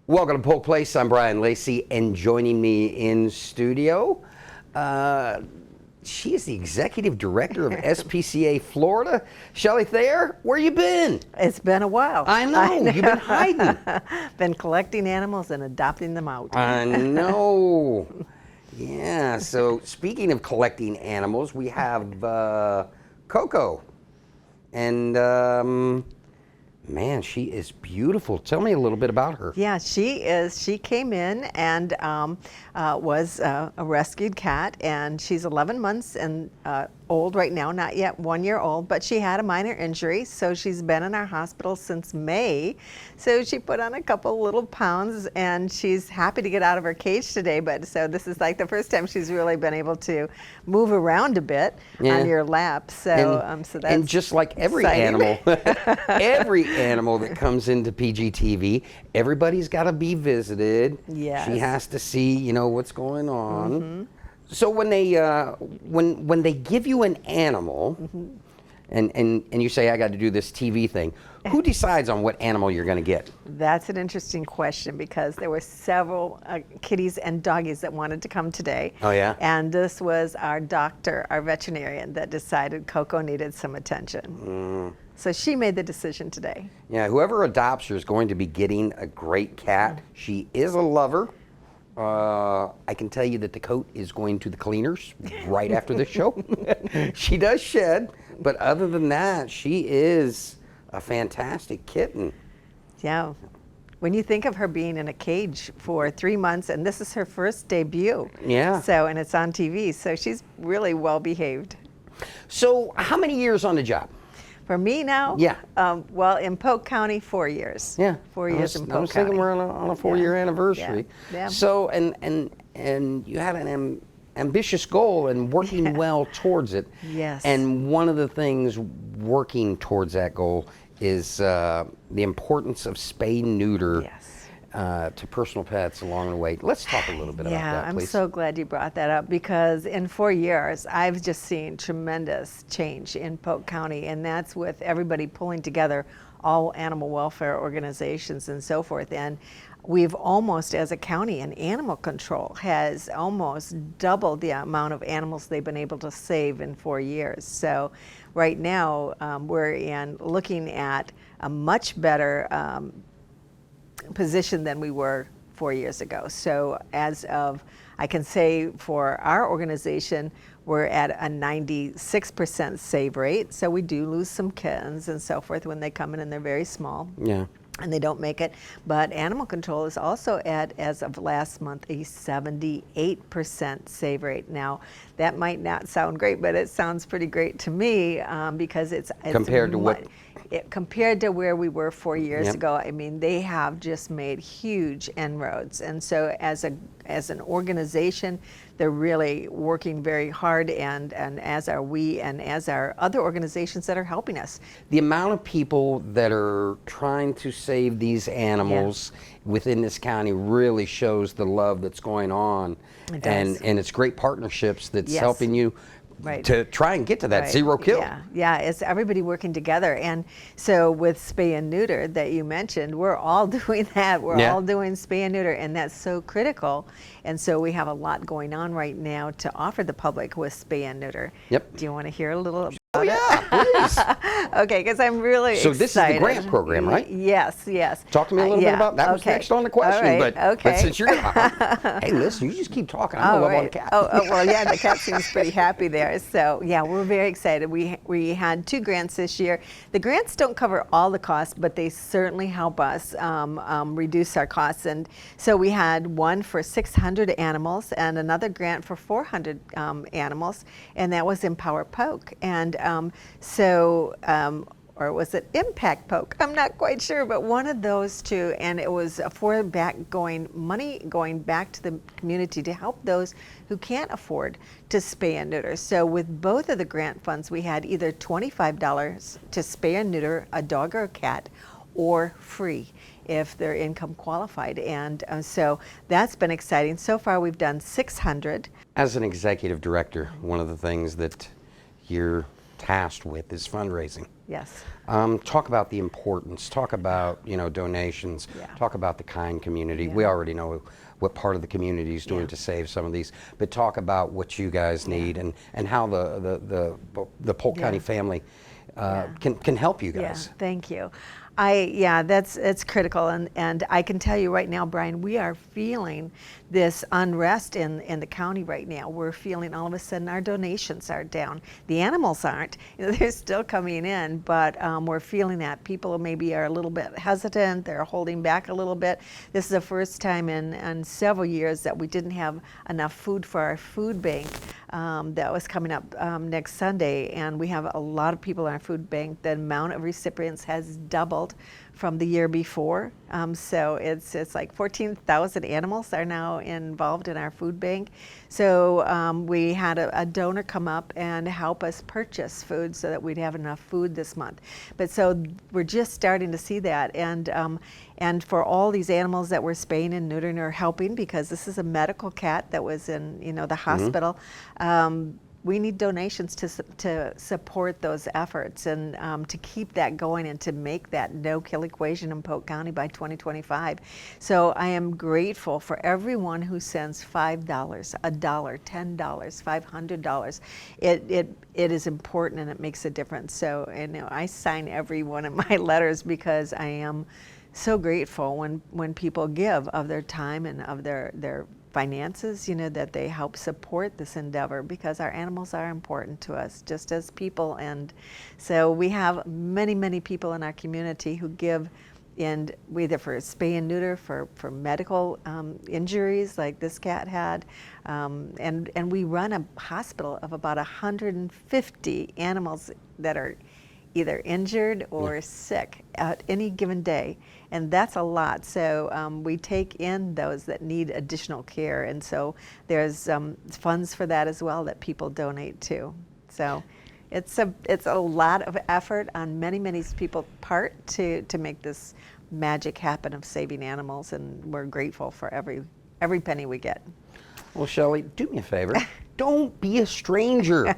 Welcome to Polk Place. I'm Brian Lacey, and joining me in studio, she is the executive director of SPCA Florida. Shelley Thayer, where you been? It's been a while. I know. You've been hiding. Been collecting animals and adopting them out. I know. Yeah, so speaking of collecting animals, we have Coco. And man, she is beautiful. Tell me a little bit about her. Yeah, she is. She came in and was a rescued cat, and she's 11 months and old right now, not yet 1 year old, but she had a minor injury, so she's been in our hospital since May. So she put on a couple little pounds, and she's happy to get out of her cage today. But so this is like the first time she's really been able to move around a bit on your lap. So, so that's and just like every exciting. animal, every animal that comes into PGTV, everybody's got to be visited. Yes. She has to see, you know, what's going on. Mm-hmm. So when they give you an animal, and you say, I got to do this TV thing, who decides on what animal you're going to get? That's an interesting question, because there were several kitties and doggies that wanted to come today. Oh, yeah? And this was our doctor, our veterinarian, that decided Coco needed some attention. So she made the decision today. Yeah, whoever adopts her is going to be getting a great cat. She is a lover. I can tell you that the coat is going to the cleaners right after this show. She does shed, but other than that, she is a fantastic kitten. Yeah. When you think of her being in a cage for 3 months, and this is her first debut. Yeah. So, and it's on TV, so she's really well behaved. So how many years on the job? For me now? Yeah. Well, in Polk County, 4 years. Yeah. 4 years in Polk County. I was thinking we're on a 4-year anniversary. Yeah. So, and you had an ambitious goal and working well towards it. Yes. And one of the things working towards that goal is the importance of spay neuter to personal pets along the way. Let's talk a little bit about that, please. I'm so glad you brought that up, because in 4 years, I've just seen tremendous change in Polk County, and that's with everybody pulling together, all animal welfare organizations and so forth. And we've almost, as a county, and animal control has almost doubled the amount of animals they've been able to save in 4 years. So right now, we're looking at a much better position than we were 4 years ago. So as of, I can say for our organization, we're at a 96% save rate. So we do lose some kittens and so forth when they come in and they're very small. Yeah. And they don't make it. But animal control is also at, as of last month, a 78% save rate. Now, that might not sound great, but it sounds pretty great to me, because it's compared to what? Compared to where we were 4 years ago. I mean, they have just made huge inroads. And so as an organization, they're really working very hard, and as are we, and as are other organizations that are helping us. The amount of people that are trying to save these animals within this county really shows the love that's going on. It does. And it's great partnerships that's helping you to try and get to that zero kill. Yeah, it's everybody working together. And so with spay and neuter that you mentioned, we're all doing that. We're all doing spay and neuter, and that's so critical. And so we have a lot going on right now to offer the public with spay and neuter. Yep. Do you want to hear a little about Oh, yeah, please. Okay, because I'm really excited. So this is the grant program, right? Yes, yes. Talk to me a little bit about that. Was next on the question, but since you're hey, listen, you just keep talking. I'm gonna love on the cat. Well, yeah, the cat seems pretty happy there. So yeah, we're very excited. We had 2 grants this year. The grants don't cover all the costs, but they certainly help us reduce our costs. And so we had one for 600 animals and another grant for 400 animals, and that was Empower Polk. And or was it Impact Polk? I'm not quite sure, but one of those two, and it was for money going back to the community to help those who can't afford to spay and neuter. So with both of the grant funds, we had either $25 to spay and neuter a dog or a cat, or free if they're income qualified. And so that's been exciting. So far we've done 600. As an executive director, one of the things that you're tasked with is fundraising. Yes. Talk about the importance. Talk about, you know, donations. Yeah. Talk about the kind community. Yeah. We already know what part of the community is doing Yeah. to save some of these, but talk about what you guys need and how the Polk County family can help you guys. Yeah, thank you. It's critical, and I can tell you right now, Brian, we are feeling this unrest in the county right now. We're feeling all of a sudden our donations are down. The animals aren't; they're still coming in, but we're feeling that people maybe are a little bit hesitant. They're holding back a little bit. This is the first time in several years that we didn't have enough food for our food bank. That was coming up next Sunday, and we have a lot of people in our food bank. The amount of recipients has doubled from the year before. So it's like 14,000 animals are now involved in our food bank. So we had a donor come up and help us purchase food so that we'd have enough food this month. But so we're just starting to see that, and for all these animals that we're spaying and neutering or helping, because this is a medical cat that was in the hospital. We need donations to support those efforts and to keep that going and to make that no-kill equation in Polk County by 2025. So I am grateful for everyone who sends $5, $1, $10, $500. It is important and it makes a difference. So I sign every one of my letters because I am so grateful when people give of their time and of their finances, that they help support this endeavor, because our animals are important to us just as people. And so we have many, many people in our community who give either for spay and neuter, for medical injuries like this cat had, and we run a hospital of about 150 animals that are either injured or sick at any given day, and that's a lot. So we take in those that need additional care, and so there's funds for that as well that people donate to. So it's a lot of effort on many people's part to make this magic happen of saving animals, and we're grateful for every penny we get. Well, Shelley, do me a favor. Don't be a stranger.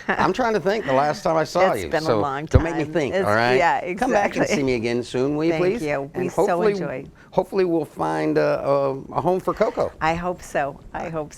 I'm trying to think the last time I saw you. It's been so a long time. Don't make me think, all right? Yeah, exactly. Come back and see me again soon, will you, please? Thank you. We And so enjoy. Hopefully we'll find a home for Coco. I hope so. Founded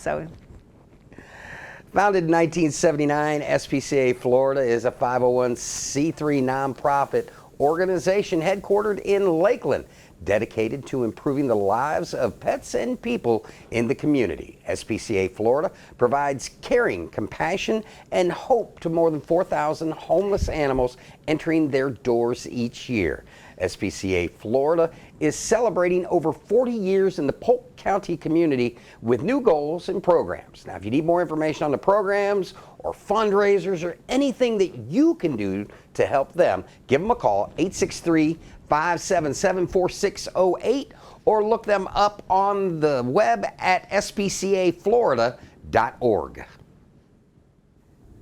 in 1979, SPCA Florida is a 501c3 nonprofit organization headquartered in Lakeland, dedicated to improving the lives of pets and people in the community. SPCA Florida provides caring, compassion, and hope to more than 4,000 homeless animals entering their doors each year. SPCA Florida is celebrating over 40 years in the Polk County community with new goals and programs. Now, if you need more information on the programs or fundraisers or anything that you can do to help them, give them a call, 863-577-4608, or look them up on the web at spcaflorida.org.